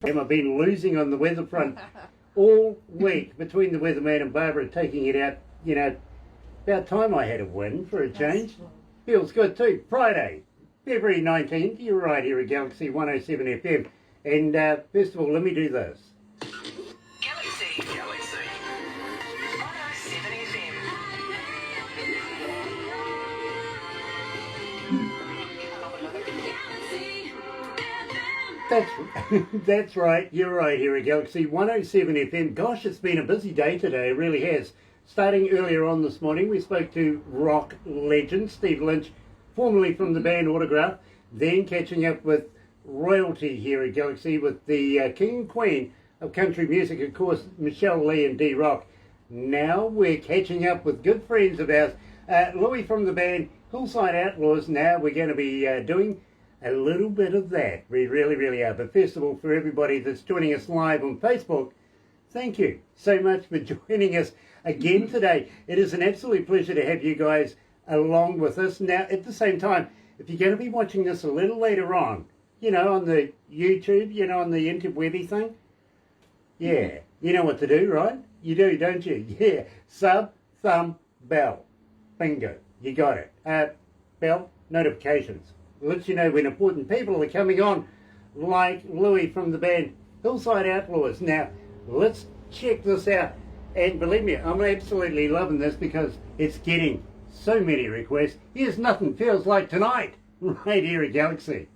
I've been losing on the weather front all week between the weatherman and Barbara taking it out. You know, about time I had a win for a change. Feels good too. Friday, February 19th, you're right here at Galaxy 107 FM. And first of all, let me do this. Galaxy 107 FM. That's right, you're right here at Galaxy 107 FM. Gosh, it's been a busy day today, it really has. Starting earlier on this morning, we spoke to rock legend Steve Lynch, formerly from the band Autograph, then catching up with royalty here at Galaxy with the king and queen of country music, of course, Michelle Lee and D-Rock. Now we're catching up with good friends of ours, Louis from the band Hillside Outlaws. Now we're going to be doing a little bit of that. We really, really are. But first of all, for everybody that's joining us live on Facebook, thank you so much for joining us again today. It is an absolute pleasure to have you guys along with us. Now, at the same time, if you're going to be watching this a little later on, you know, on the YouTube, you know, on the interwebby thing, yeah, you know what to do, right? You do, don't you? Yeah, sub, thumb, bell. Bingo, you got it. Bell, notifications. Let you know when important people are coming on, like Louis from the band Hillside Outlaws. Now, let's check this out. And believe me, I'm absolutely loving this because it's getting so many requests. Here's Nothing Feels Like Tonight, right here at Galaxy.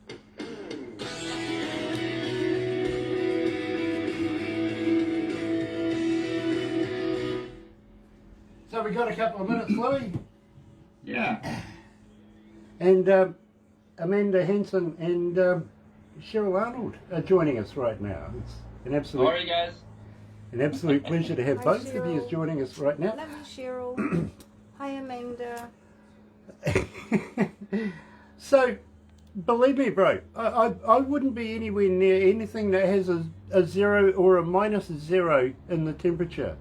So we got a couple of minutes, Louis? Yeah. And Amanda Henson and Cheryl Arnold are joining us right now. It's an absolute. How are you guys? An absolute pleasure to have Hi, both Cheryl. of you joining us right now. Love you, Cheryl. Hi, Amanda. So, believe me, bro, I wouldn't be anywhere near anything that has a 0 or a -0 in the temperature.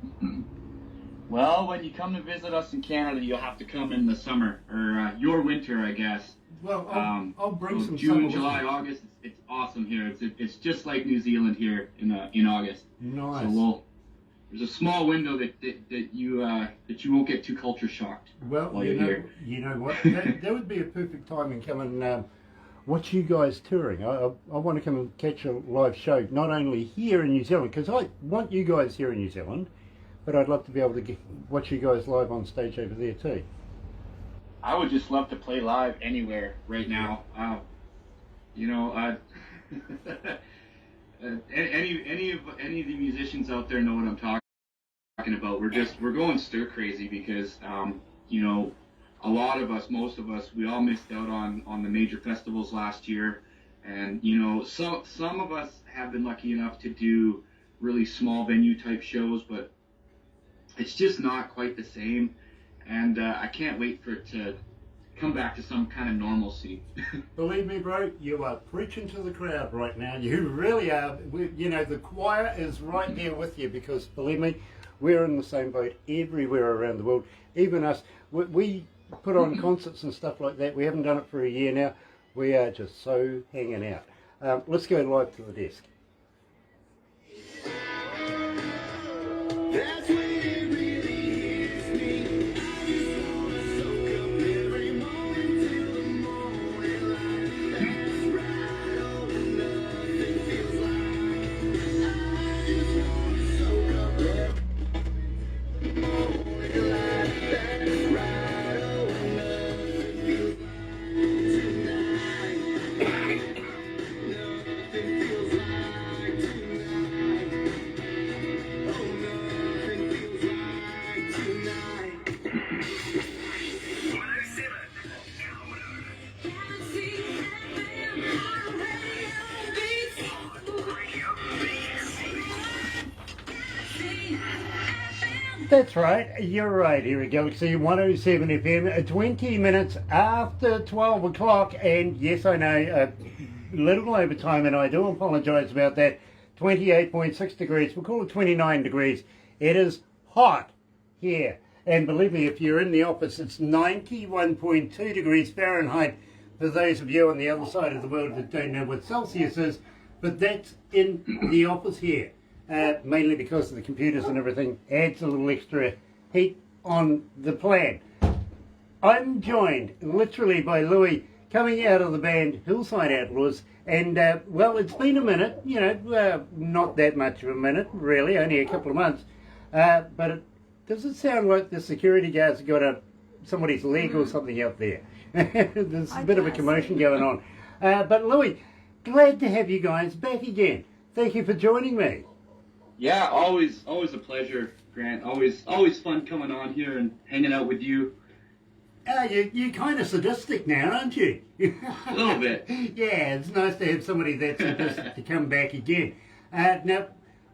Well, when you come to visit us in Canada, you'll have to come in the summer, or your winter, I guess. Well, I'll bring so some June, summer July, with me. August. It's awesome here. It's just like New Zealand here in August. Nice. So there's a small window that you won't get too culture shocked Well, while you're here. you know what? That would be a perfect time and come and watch you guys touring. I want to come and catch a live show, not only here in New Zealand, because I want you guys here in New Zealand, but I'd love to be able to watch you guys live on stage over there too. I would just love to play live anywhere right now. You know, any of the musicians out there know what I'm talking about. We're going stir crazy because you know, a lot of us, most of us, we all missed out on the major festivals last year, and you know, some of us have been lucky enough to do really small venue type shows, but it's just not quite the same. And I can't wait for it to come back to some kind of normalcy. Believe me, bro, you are preaching to the crowd right now. You really are. You know, the choir is right there with you because, believe me, we're in the same boat everywhere around the world. Even us, we put on concerts and stuff like that. We haven't done it for a year now. We are just so hanging out. Let's go live to the desk. That's when it really hits me. I just wanna soak up every moment till the morning light. That's right, oh, nothing feels like. I just wanna soak up every morning light. That's right, oh, nothing feels like tonight. Nothing feels like tonight. Oh, nothing feels like tonight. 107. That's right, you're right here at Galaxy 107 FM, 20 minutes after 12 o'clock, and yes, I know, a little overtime, and I do apologise about that. 28.6 degrees, we'll call it 29 degrees. It is hot here, and believe me, if you're in the office, it's 91.2 degrees Fahrenheit. For those of you on the other side of the world that don't know what Celsius is, But that's in the office here, mainly because of the computers and everything, adds a little extra heat on the plan. I'm joined literally by Louis, coming out of the band Hillside Outlaws, and well, it's been a minute, you know, not that much of a minute, really, only a couple of months, but does it sound like the security guards have got somebody's leg or something out there? There's a bit of a commotion going on. But Louis, glad to have you guys back again. Thank you for joining me. Yeah, always a pleasure, Grant. Always fun coming on here and hanging out with you. You're kind of sadistic now, aren't you? A little bit. Yeah, it's nice to have somebody that sadistic to come back again. Now,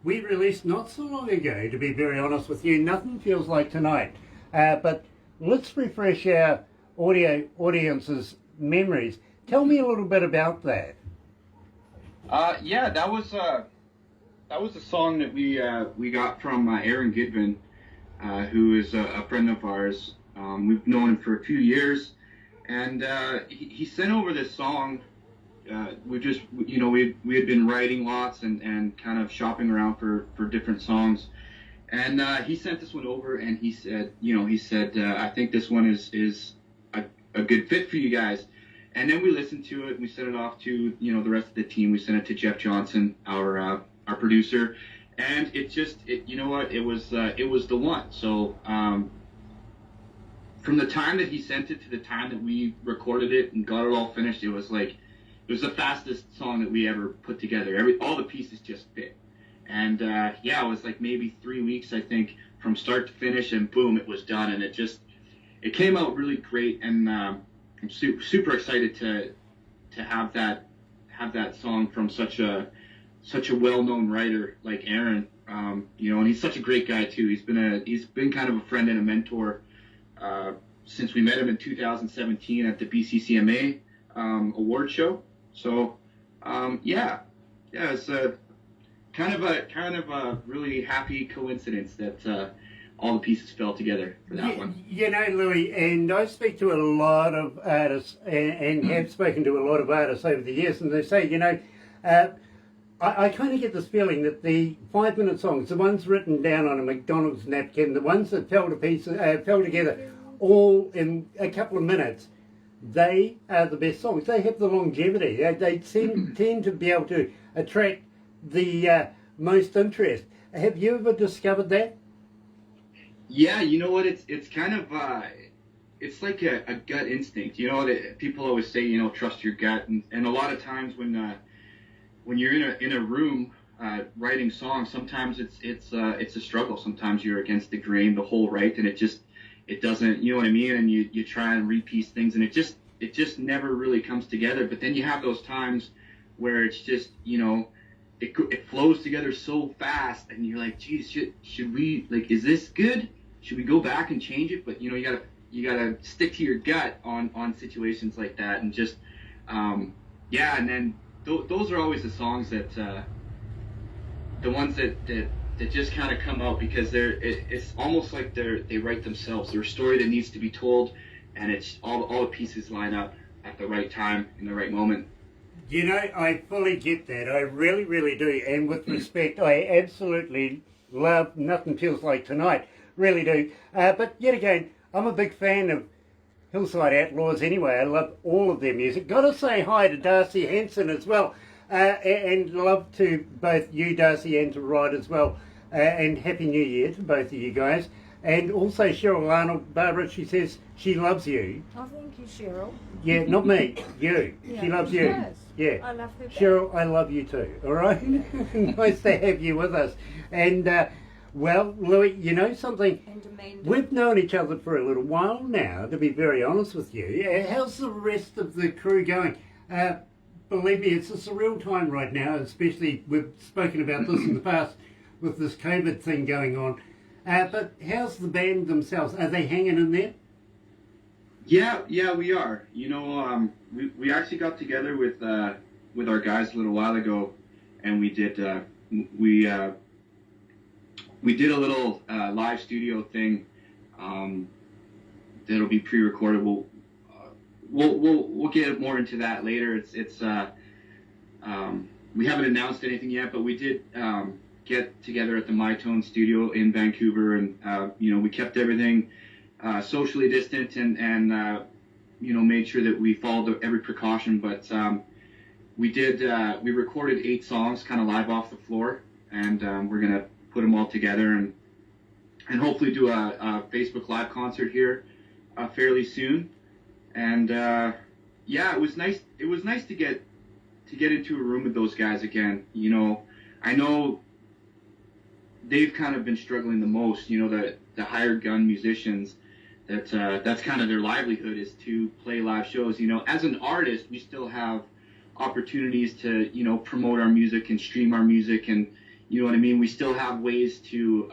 we released not so long ago, to be very honest with you, Nothing Feels Like Tonight. But let's refresh our audience's memories. Tell me a little bit about that. Yeah, that was a song that we got from Aaron Goodwin, who is a friend of ours. We've known him for a few years, and he sent over this song. We had been writing lots and kind of shopping around for different songs, and he sent this one over, and he said, I think this one is a good fit for you guys. And then we listened to it, and we sent it off to the rest of the team. We sent it to Jeff Johnson, our producer, and it was the one. So from the time that he sent it to the time that we recorded it and got it all finished, it was the fastest song that we ever put together. All the pieces just fit, and it was like maybe 3 weeks, I think, from start to finish, and boom, it was done, and it came out really great, and I'm super excited to have that song from such a well-known writer like Aaron, and he's such a great guy too. He's been kind of a friend and a mentor since we met him in 2017 at the BCCMA award show. So it's a kind of a really happy coincidence that all the pieces fell together for that one. You know, Louis, and I speak to a lot of artists and have spoken to a lot of artists over the years, and they say, I kind of get this feeling that the 5-minute songs, the ones written down on a McDonald's napkin, the ones that fell together all in a couple of minutes, they are the best songs. They have the longevity. They tend to be able to attract the most interest. Have you ever discovered that? Yeah, you know what? It's kind of it's like a gut instinct. People always say, trust your gut, and a lot of times when you're in a room writing songs, sometimes it's a struggle. Sometimes you're against the grain the whole right, and it doesn't, you know what I mean? And you try and repiece things, and it just never really comes together. But then you have those times where it's just, it flows together so fast, and you're like, geez, should we, is this good? Should we go back and change it? But you gotta stick to your gut on situations like that, and just and then those are always the songs that the ones that just kind of come out because it's almost like they write themselves. They're a story that needs to be told, and it's all the pieces line up at the right time in the right moment. I fully get that. I really, really do. And with respect, I absolutely love Nothing Feels Like Tonight. Really do. But yet again, I'm a big fan of Hillside Outlaws anyway. I love all of their music. Got to say hi to Darcy Hanson as well. And love to both you, Darcy, and to Rod as well. And Happy New Year to both of you guys. And also Cheryl Arnold, Barbara, she says she loves you. Oh, thank you, Cheryl. Yeah, not me, you. Yeah, She loves she you. does. Yeah. I love her back. Cheryl, I love you too, all right? Nice to have you with us. And, well, Louis, you know something? And Amanda. We've known each other for a little while now, to be very honest with you. How's the rest of the crew going? Believe me, it's a surreal time right now, especially we've spoken about this in the past with this COVID thing going on. But how's the band themselves? Are they hanging in there? Yeah, we are. We actually got together with our guys a little while ago, and we did a little live studio thing that'll be pre-recorded. We'll get more into that later. we haven't announced anything yet, but we did get together at the MyTone studio in Vancouver, and we kept everything socially distant and made sure that we followed every precaution. But we recorded 8 songs kind of live off the floor, and we're gonna put them all together and hopefully do a Facebook Live concert here fairly soon. And it was nice. It was nice to get into a room with those guys again. I know they've kind of been struggling the most. The hired gun musicians. That's kind of their livelihood, is to play live shows. As an artist, we still have opportunities to promote our music and stream our music, and you know what I mean. We still have ways to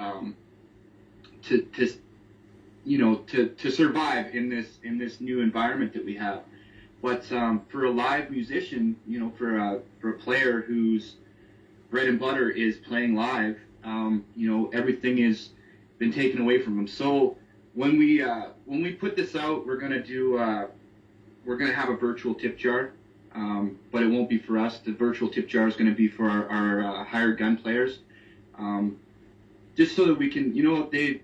survive in this new environment that we have. But for a live musician, for a player whose bread and butter is playing live, everything has been taken away from them. So when we put this out, we're gonna have a virtual tip jar, but it won't be for us. The virtual tip jar is gonna be for our hired gun players, just so that we can, they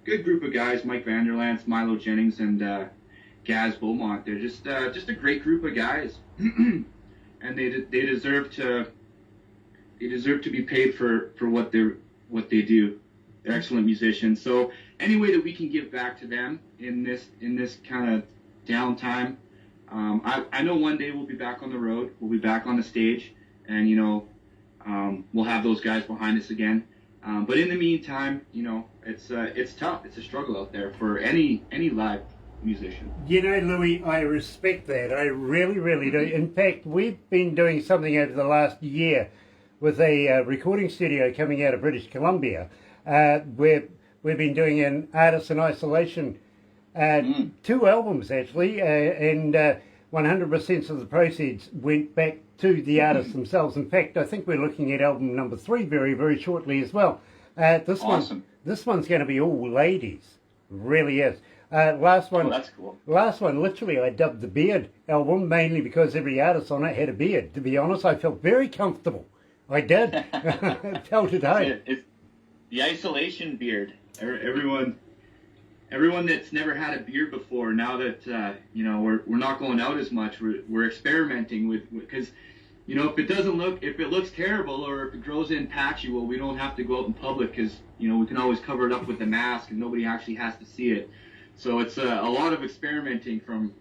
good group of guys, Mike Vanderlance, Milo Jennings, and Gaz Beaumont. They're just a great group of guys, and they deserve to be paid for what they do. They're excellent musicians. So any way that we can give back to them in this kind of downtime, I know one day we'll be back on the road. We'll be back on the stage, and we'll have those guys behind us again. But in the meantime, it's tough. It's a struggle out there for any live musician. Louis, I respect that. I really, really do. In fact, we've been doing something over the last year with a recording studio coming out of British Columbia, where we've been doing an Artist in Isolation, 2 albums actually, and 100% of the proceeds went back to the artists themselves. In fact, I think we're looking at album number 3 very, very shortly as well. Awesome. This one's going to be all ladies. Really is. Last one. Oh, that's cool. Last one, literally, I dubbed the Beard album, mainly because every artist on it had a beard. To be honest, I felt very comfortable. I did. Felt at home. It's the isolation beard. Everyone that's never had a beard before, now that we're not going out as much, we're experimenting with, because if it looks terrible, or if it grows in patchy, well, we don't have to go out in public, because we can always cover it up with a mask and nobody actually has to see it. So it's a lot of experimenting from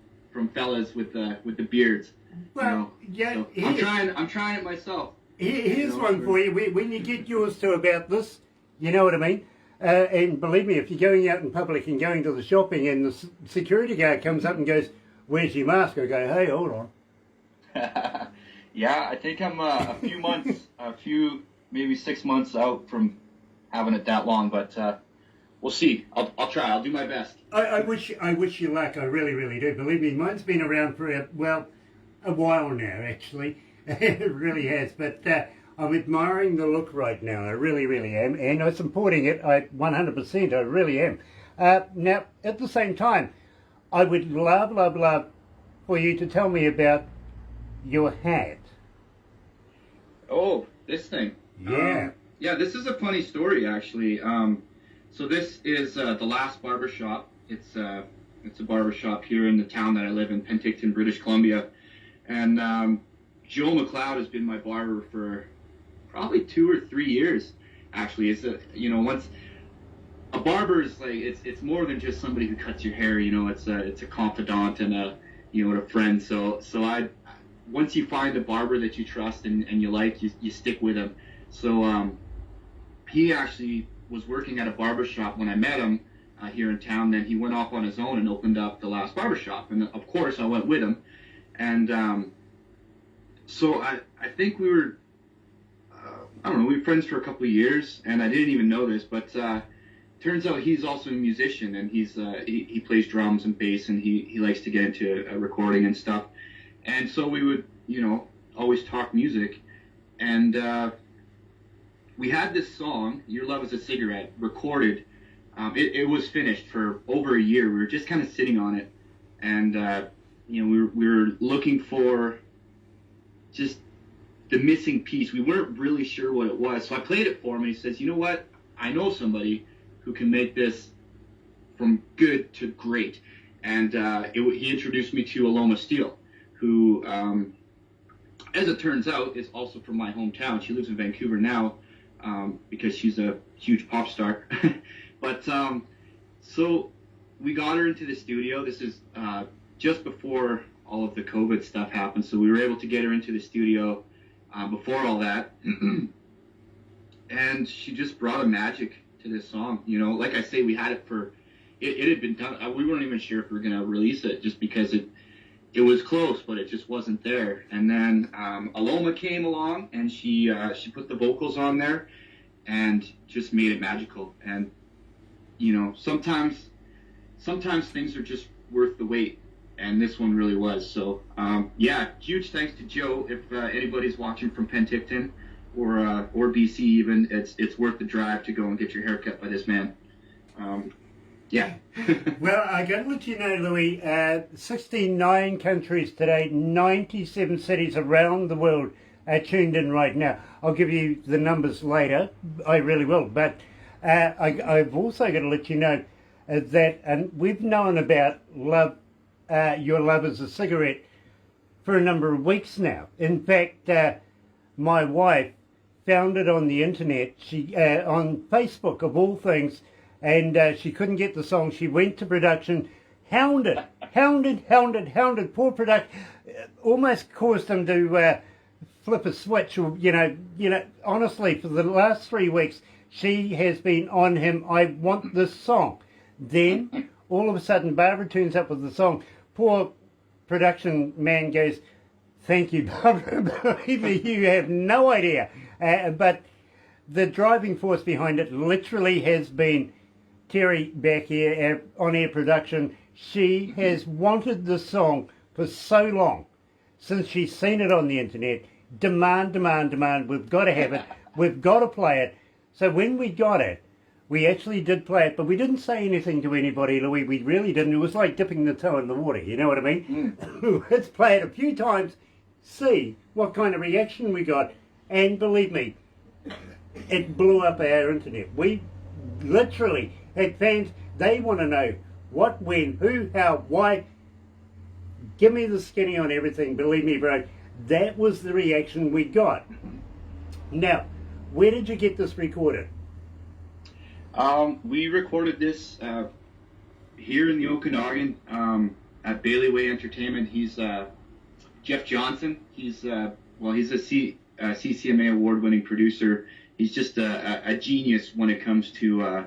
fellas with the beards. Well, yeah, so I'm trying it myself. Here's one for you. When you get yours to about this, you know what I mean? And believe me, if you're going out in public and going to the shopping and the security guard comes up and goes, "Where's your mask?" I go, "Hey, hold on." Yeah, I think I'm maybe 6 months out from having it that long, but we'll see. I'll try. I'll do my best. I wish you luck. I really, really do. Believe me, mine's been around for a while now, actually. It really has. But I'm admiring the look right now. I really, really am. And I'm supporting it. 100%. I really am. Now, at the same time, I would love for you to tell me about your hat. Oh, this thing. Yeah. Yeah, this is a funny story, actually. So this is the Last Barbershop. It's a barbershop here in the town that I live in, Penticton, British Columbia. And Joe McLeod has been my barber for probably 2 or 3 years. Actually, it's once a barber is like it's more than just somebody who cuts your hair. It's a confidant and a friend. So once you find a barber that you trust and you like, you stick with him. So he actually was working at a barbershop when I met him here in town. Then he went off on his own and opened up the Last Barbershop, and of course I went with him. And so I think we were we were friends for a couple of years, and I didn't even know this, but turns out he's also a musician, and he plays drums and bass, and he likes to get into recording and stuff. And so we would always talk music, and we had this song, "Your Love Is a Cigarette," recorded. It was finished for over a year. We were just kind of sitting on it, and we were looking for just the missing piece. We weren't really sure what it was. So I played it for him, and he says, you know what? I know somebody who can make this from good to great. And he introduced me to Aloma Steele, who, as it turns out, is also from my hometown. She lives in Vancouver now because she's a huge pop star. But so we got her into the studio. This is just before all of the COVID stuff happened, so we were able to get her into the studio before all that. And she just brought a magic to this song. You know, like I say, we had it for, it had been done. We weren't even sure if we were going to release it just because it was close, but it just wasn't there. And then Aloma came along, and she put the vocals on there and just made it magical. And, you know, sometimes things are just worth the wait. And this one really was. So, yeah, huge thanks to Joe. If anybody's watching from Penticton or BC even, it's worth the drive to go and get your hair cut by this man. Yeah. Well, I got to let you know, Louis, 69 countries today, 97 cities around the world are tuned in right now. I'll give you the numbers later. I really will. But I've also got to let you know that, and we've known about Your Love is a Cigarette for a number of weeks now. In fact, my wife found it on the internet, she on Facebook of all things, and she couldn't get the song. She went to production, hounded poor production, almost caused them to flip a switch. Or you know, honestly, for the last 3 weeks, she has been on him. I want this song. Then all of a sudden, Barbara turns up with the song. Poor production man goes, thank you, Barbara. Believe me, you have no idea. But the driving force behind it literally has been Terry back here, on-air production. She has wanted the song for so long, since she's seen it on the internet. Demand. We've got to have it. We've got to play it. So when we got it, we actually did play it, but we didn't say anything to anybody, Louis. We really didn't. It was like dipping the toe in the water, you know what I mean? Let's play it a few times, see what kind of reaction we got, and believe me, it blew up our internet. We literally had fans. They want to know what, when, who, how, why. Give me the skinny on everything, believe me, bro. That was the reaction we got. Now, where did you get this recorded? We recorded this here in the Okanagan at Bailey Entertainment. He's Jeff Johnson. He's a CCMA award-winning producer. He's just a genius when it comes to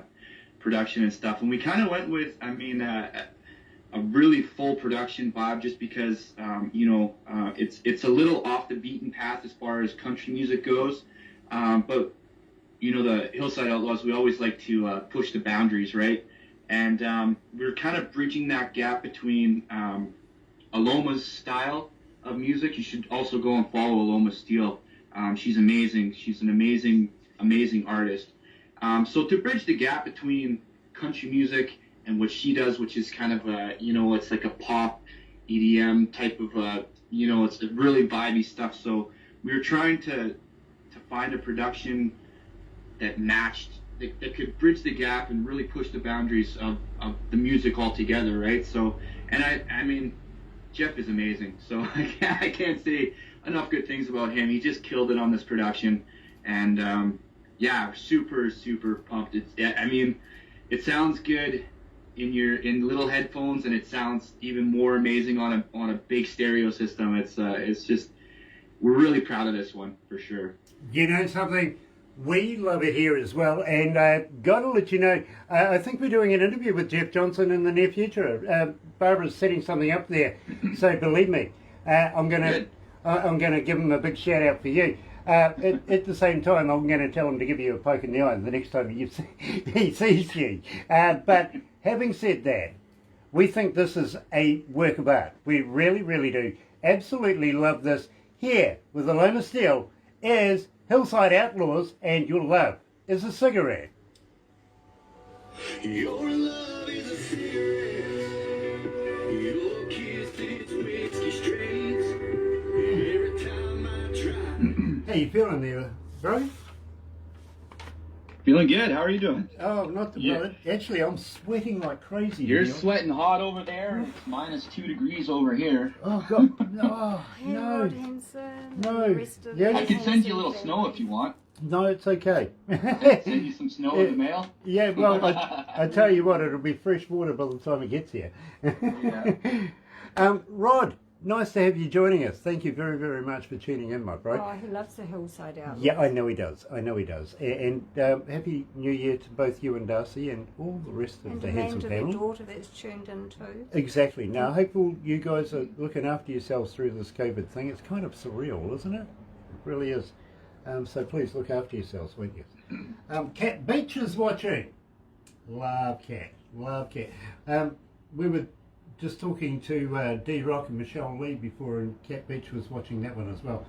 production and stuff. And we kind of went with, a really full production vibe, just because it's a little off the beaten path as far as country music goes, but you know, the Hillside Outlaws, we always like to push the boundaries, right? And we're kind of bridging that gap between Aloma's style of music. You should also go and follow Aloma Steele. She's amazing. She's an amazing artist. So to bridge the gap between country music and what she does, which is kind of it's like a pop EDM type of, it's really vibey stuff. So we were trying to find a production that matched, that could bridge the gap and really push the boundaries of the music altogether, right? So, and I mean, Jeff is amazing. So I can't say enough good things about him. He just killed it on this production, and yeah, super pumped. It sounds good in little headphones, and it sounds even more amazing on a big stereo system. It's just, we're really proud of this one for sure. You know something? We love it here as well, and got to let you know, I think we're doing an interview with Jeff Johnson in the near future. Barbara's setting something up there, so believe me, I'm gonna give him a big shout out for you. At the same time, I'm going to tell him to give you a poke in the eye the next time he sees you. But having said that, we think this is a work of art. We really do. Absolutely love this. Here with Aloma Steele is Hillside Outlaws, and Your Love is a Cigarette. Your love is a cigarette. Your kiss, it's whiskey straight. Every time I try you feeling there, bro? Feeling good. How are you doing? Oh, not the Yeah. bullet. Actually, I'm sweating like crazy. You're Neil. sweating hot over there. It's -2 degrees over here. Oh God, no, Hey, no, Rod Henson. No. And the rest of Yeah. the I can send you a Henson little snow if you want. no, it's okay. Send you some snow in the mail. Yeah, well, I tell you what, it'll be fresh water by the time it gets here. Rod, nice to have you joining us. Thank you very, very much for tuning in, my bro. Oh, he loves the Hillside Outlaws. Yeah, I know he does. I know he does. And Happy New Year to both you and Darcy and all the rest of And the Amanda, handsome the family. daughter that's tuned in too. Exactly. Now, I hope all you guys are looking after yourselves through this COVID thing. It's kind of surreal, isn't it? It really is. So please look after yourselves, won't you? Cat Beach is watching. Love Cat. Love Cat. We were just talking to D-Rock and Michelle Lee before, and Cat Beach was watching that one as well.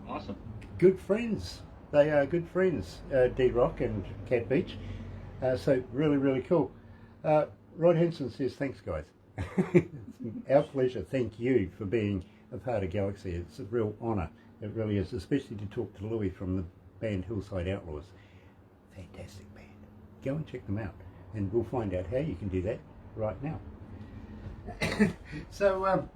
Awesome. Good friends. They are good friends, D-Rock and Cat Beach. So really, really cool. Rod Henson says, thanks, guys. Our pleasure. Thank you for being a part of Galaxy. It's a real honour. It really is, especially to talk to Louis from the band Hillside Outlaws. Fantastic band. Go and check them out, and we'll find out how you can do that right now. So,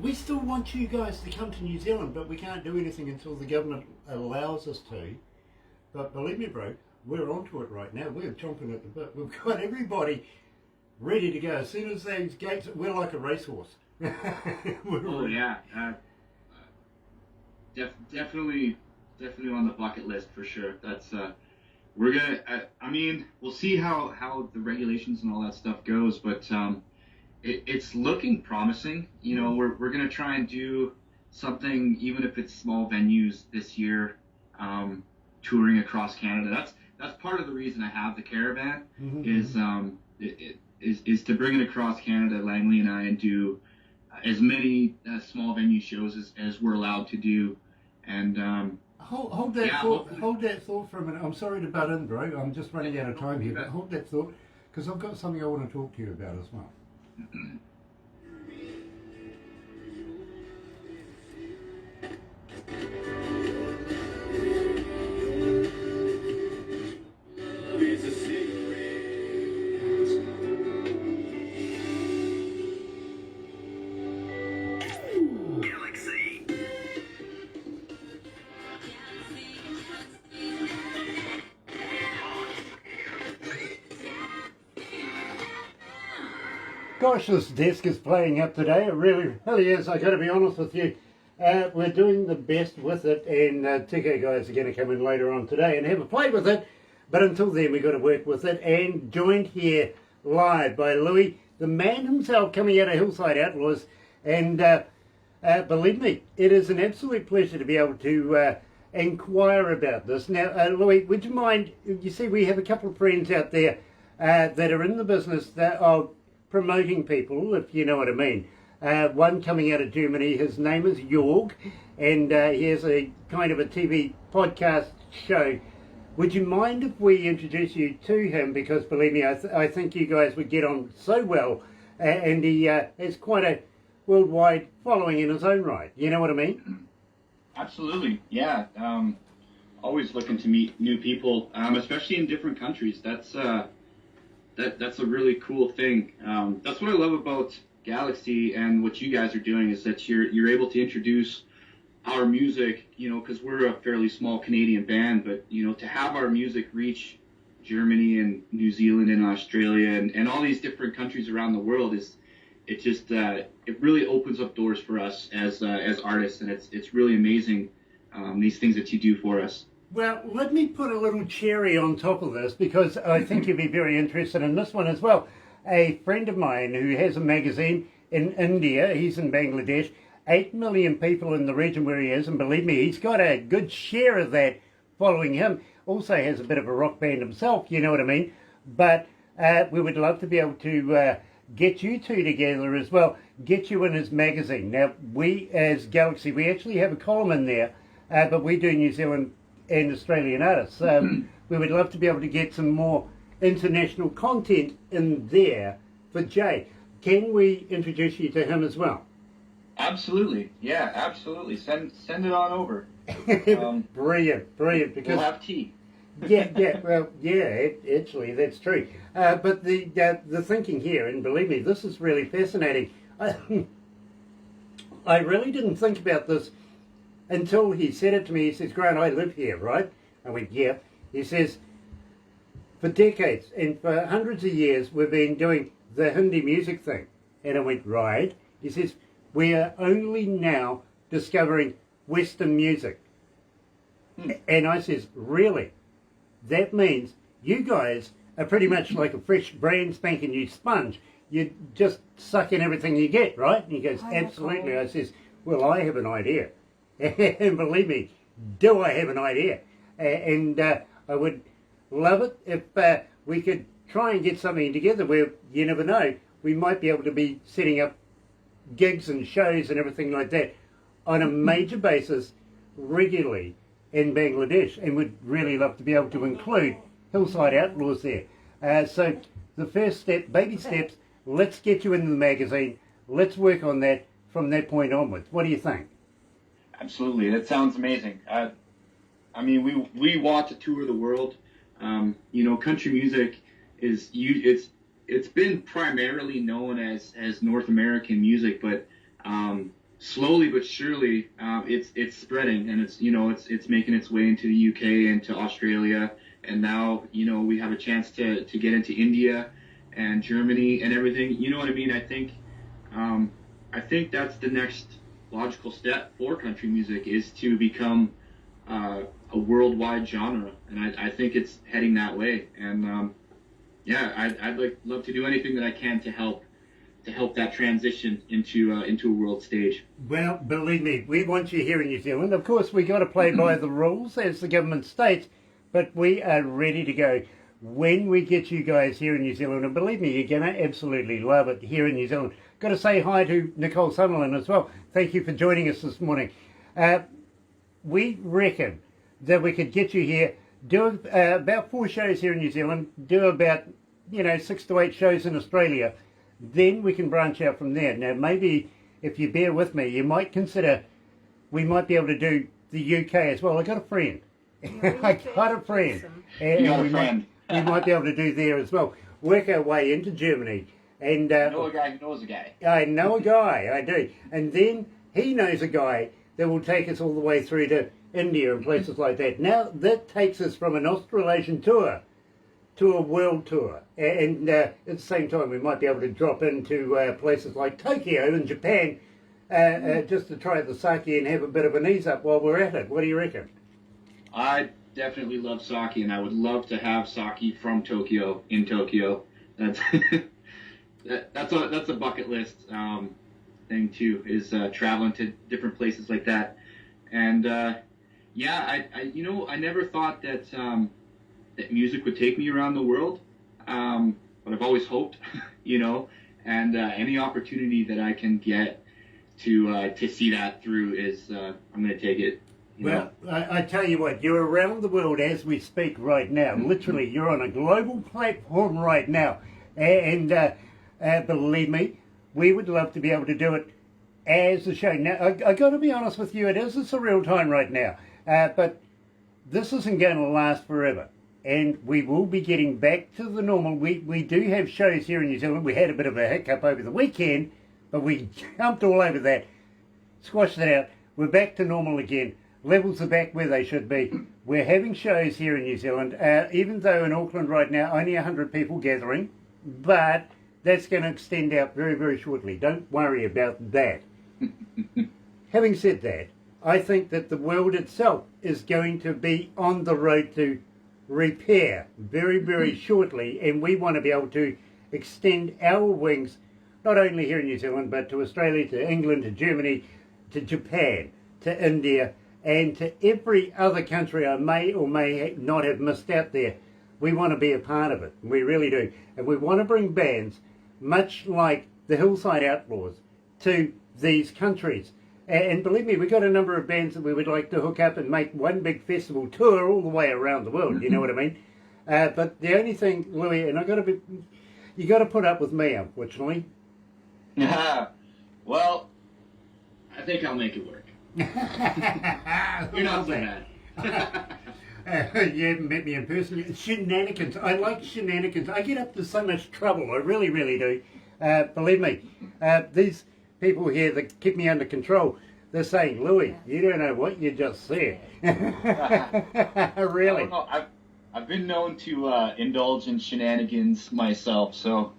we still want you guys to come to New Zealand, but we can't do anything until the government allows us to. But believe me, bro, we're onto it right now. We're chomping at the bit. We've got everybody ready to go. As soon as those gates, we're like a racehorse. Oh yeah, definitely on the bucket list for sure. That's we're gonna. I mean, we'll see how the regulations and all that stuff goes, but it's looking promising. You know, we're gonna try and do something, even if it's small venues this year, touring across Canada. That's part of the reason I have the caravan. Is to bring it across Canada, Langley and I, and do as many small venue shows as we're allowed to do. And hold that yeah, thought. hopefully. Hold that thought for a minute. I'm sorry to butt in, bro. I'm just running out of time here. But hold that thought, because I've got something I want to talk to you about as well. It's a secret. Galaxy. Gosh, this desk is playing up today. It really is. I got to be honest with you. We're doing the best with it, and Tico guys are going to come in later on today and have a play with it. But until then, we've got to work with it. And joined here live by Louis, the man himself, coming out of Hillside Outlaws. And believe me, it is an absolute pleasure to be able to inquire about this. Now, Louis, would you mind? You see, we have a couple of friends out there that are in the business of promoting people, if you know what I mean. One coming out of Germany, his name is Jorg, and he has a kind of a TV podcast show. Would you mind if we introduce you to him? Because believe me, I think you guys would get on so well, and he has quite a worldwide following in his own right. You know what I mean? Absolutely. Yeah. Always looking to meet new people, especially in different countries. That's a really cool thing. That's what I love about Galaxy and what you guys are doing, is that you're able to introduce our music, you know, because we're a fairly small Canadian band, but, you know, to have our music reach Germany and New Zealand and Australia and all these different countries around the world it really opens up doors for us as artists, and it's really amazing, these things that you do for us. Well, let me put a little cherry on top of this, because I think you'll be very interested in this one as well. A friend of mine who has a magazine in India, he's in Bangladesh, 8 million people in the region where he is, and believe me, he's got a good share of that following him. Also has a bit of a rock band himself, you know what I mean? But we would love to be able to get you two together as well, get you in his magazine. Now, we as Galaxy, we actually have a column in there, but we do New Zealand and Australian artists. We would love to be able to get some more international content in there for Jay. Can we introduce you to him as well? Absolutely. Yeah, absolutely. Send it on over. Brilliant, brilliant. Because We'll have tea. well, actually, that's true. But the thinking here, and believe me, this is really fascinating. I really didn't think about this until he said it to me. He says, Grant, I live here, right? I went, yeah. He says, for decades and for hundreds of years, we've been doing the Hindi music thing. And I went, right. He says, we are only now discovering Western music. And I says, really? That means you guys are pretty much like a fresh brand spanking new sponge. You just suck in everything you get, right? And he goes, absolutely. I says, well, I have an idea. And believe me, do I have an idea? And I would love it if we could try and get something together where, you never know, we might be able to be setting up gigs and shows and everything like that on a major basis regularly in Bangladesh, and would really love to be able to include Hillside Outlaws there. So the first step, baby steps, let's get you into the magazine. Let's work on that from that point onwards. What do you think? Absolutely. That sounds amazing. I mean, we want to tour the world. You know, country music it's been primarily known as North American music, but slowly but surely it's spreading, and it's making its way into the UK and to Australia, and now we have a chance to get into India and Germany and everything. You know what I mean? I think that's the next logical step for country music, is to become a worldwide genre, and I think it's heading that way. And I'd love to do anything that I can to help that transition into a world stage. Well, believe me, we want you here in New Zealand. Of course, we got to play by the rules as the government states, but we are ready to go when we get you guys here in New Zealand. And believe me, you're going to absolutely love it here in New Zealand. Got to say hi to Nicole Sutherland as well. Thank you for joining us this morning. We reckon that we could get you here, do about 4 shows here in New Zealand, do about 6 to 8 shows in Australia. Then we can branch out from there. Now, maybe if you bear with me, you might consider we might be able to do the UK as well. I got a friend. I got a friend. And You got a friend. We might be able to do there as well. Work our way into Germany. And I know a guy who knows a guy. I know a guy, I do. And then he knows a guy that will take us all the way through to India and places like that. Now, that takes us from an Australasian tour to a world tour, and at the same time we might be able to drop into places like Tokyo in Japan just to try the sake and have a bit of an ease up while we're at it. What do you reckon? I definitely love sake, and I would love to have sake from Tokyo in Tokyo. That's that's a bucket list thing too, is traveling to different places like that. And I never thought that that music would take me around the world, but I've always hoped, and any opportunity that I can get to see that through is I'm going to take it. Well, I tell you what, you're around the world as we speak right now. Literally, you're on a global platform right now. And believe me, we would love to be able to do it as a show. Now, I got to be honest with you, it is a surreal time right now. But this isn't going to last forever. And we will be getting back to the normal. We do have shows here in New Zealand. We had a bit of a hiccup over the weekend, but we jumped all over that, squashed that out. We're back to normal again. Levels are back where they should be. We're having shows here in New Zealand, even though in Auckland right now only 100 people gathering, but that's going to extend out very, very shortly. Don't worry about that. Having said that, I think that the world itself is going to be on the road to repair very, very shortly, and we want to be able to extend our wings not only here in New Zealand, but to Australia, to England, to Germany, to Japan, to India, and to every other country I may or may not have missed out there. We want to be a part of it. We really do. And we want to bring bands, much like the Hillside Outlaws, to these countries. And believe me, we've got a number of bands that we would like to hook up and make one big festival tour all the way around the world, you know what I mean? But the only thing, Louis, and you got to put up with me, unfortunately. Well, I think I'll make it work. You're not so bad. You haven't met me in person. Shenanigans. I like shenanigans. I get up to so much trouble. I really, really do. Believe me. These people here that keep me under control, they're saying, Louis, you don't know what you just said. Really? I don't know. I've been known to indulge in shenanigans myself, so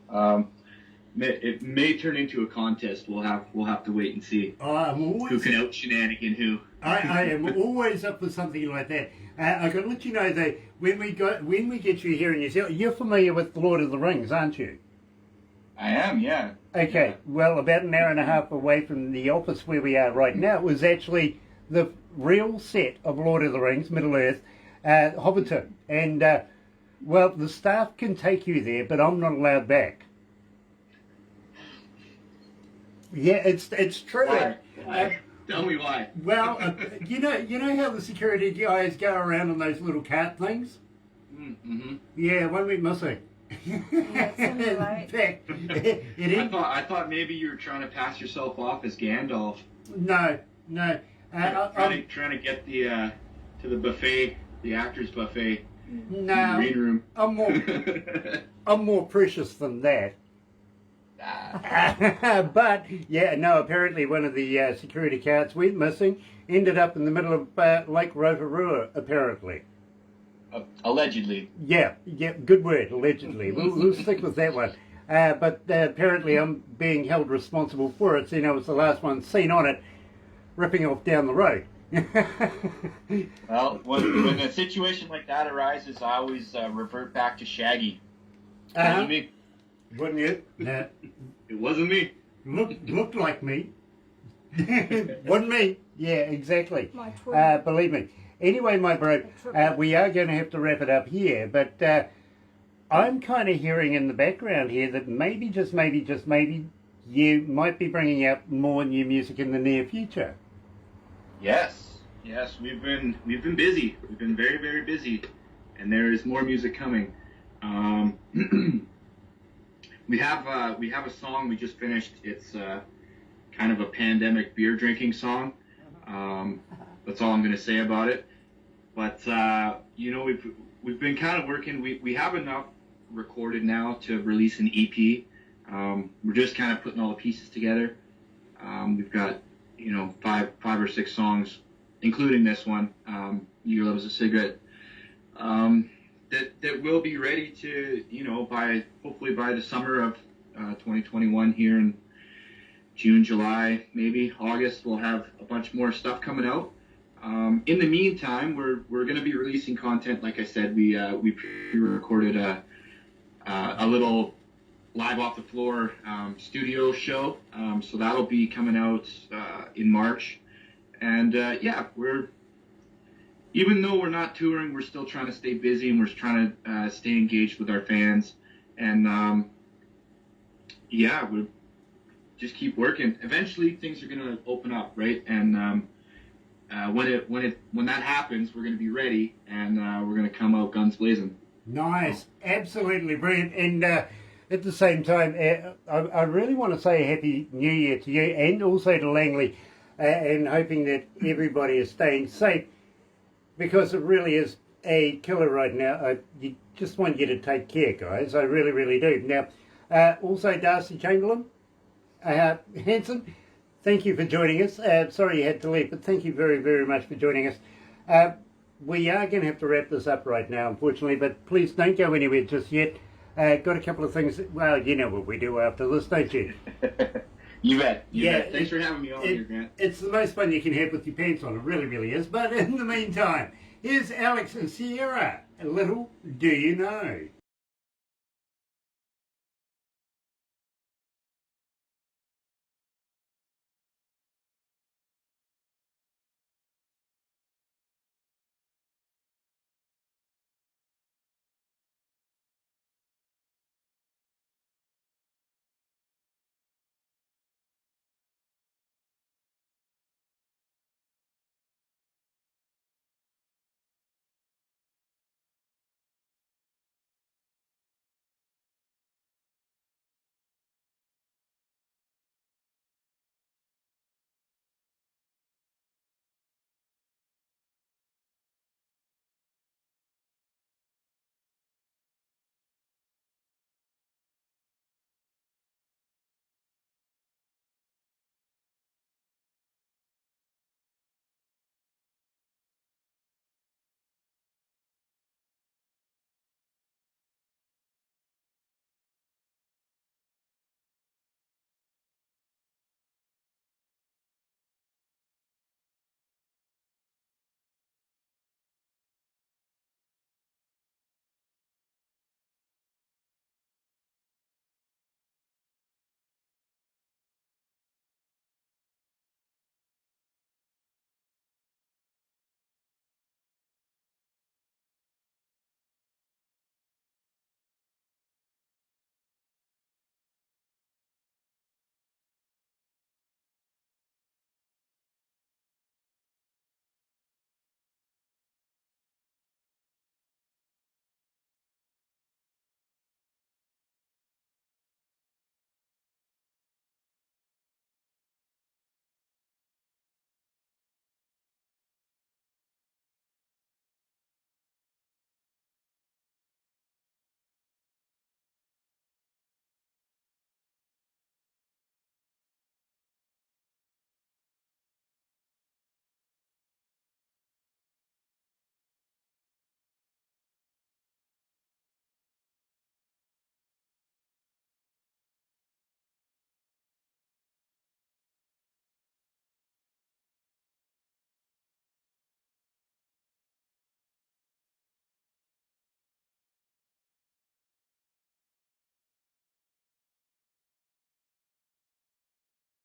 it may turn into a contest. We'll have to wait and see who can out shenanigan who. I am always up for something like that. I got to let you know that when we get you here in New Zealand, you're familiar with Lord of the Rings, aren't you? I am, yeah. Okay, well, about an hour and a half away from the office where we are right now was actually the real set of Lord of the Rings, Middle Earth, Hobbiton. And, well, the staff can take you there, but I'm not allowed back. Yeah, it's true. Why? Tell me why. Well, you know how the security guys go around on those little cart things? Mm-hmm. Yeah, 1 week missing. That's right. In fact, I thought maybe you were trying to pass yourself off as Gandalf. No. Trying to get the to the buffet, the actors buffet, No, green room. I'm more precious than that. But yeah, no. Apparently, one of the security carts went missing. Ended up in the middle of Lake Rotorua. Apparently. Allegedly. Yeah. Good word. Allegedly. We'll stick with that one. But apparently, I'm being held responsible for it. So, you know, it's the last one seen on it, ripping off down the road. Well, when a situation like that arises, I always revert back to Shaggy. Wasn't me. Wouldn't you? No. It wasn't me. Looked like me. Wasn't me. Yeah, exactly. My twin. Believe me. Anyway, my bro, we are going to have to wrap it up here, but I'm kind of hearing in the background here that maybe, just maybe, you might be bringing out more new music in the near future. Yes, we've been busy. We've been very, very busy, and there is more music coming. We have a song we just finished. It's kind of a pandemic beer drinking song. That's all I'm going to say about it. But you know, we've been kind of working. We have enough recorded now to release an EP. We're just kind of putting all the pieces together. We've got, you know, five or six songs, including this one, "You Love Is a Cigarette," that will be ready to, you know, hopefully by the summer of 2021 here in June, July, maybe August. We'll have a bunch more stuff coming out. In the meantime, we're going to be releasing content. Like I said, we pre-recorded a little live off the floor studio show, so that'll be coming out in March. And yeah, even though we're not touring, we're still trying to stay busy, and we're trying to stay engaged with our fans. And yeah, we just keep working. Eventually, things are going to open up, right? And when that happens, we're going to be ready, and we're going to come out guns blazing. Nice, absolutely brilliant. And at the same time, I really want to say Happy New Year to you, and also to Langley, and hoping that everybody is staying safe, because it really is a killer right now. I just want you to take care, guys. I really, really do. Now, also Darcy Chamberlain, Hanson, thank you for joining us. Sorry you had to leave, but thank you very, very much for joining us. We are going to have to wrap this up right now, unfortunately, but please don't go anywhere just yet. Got a couple of things. Well, you know what we do after this, don't you? You bet. Yeah, Bet. Thanks for having me on here, Grant. It's the most fun you can have with your pants on. It really, really is. But in the meantime, here's Alex and Sierra. A little Do You Know?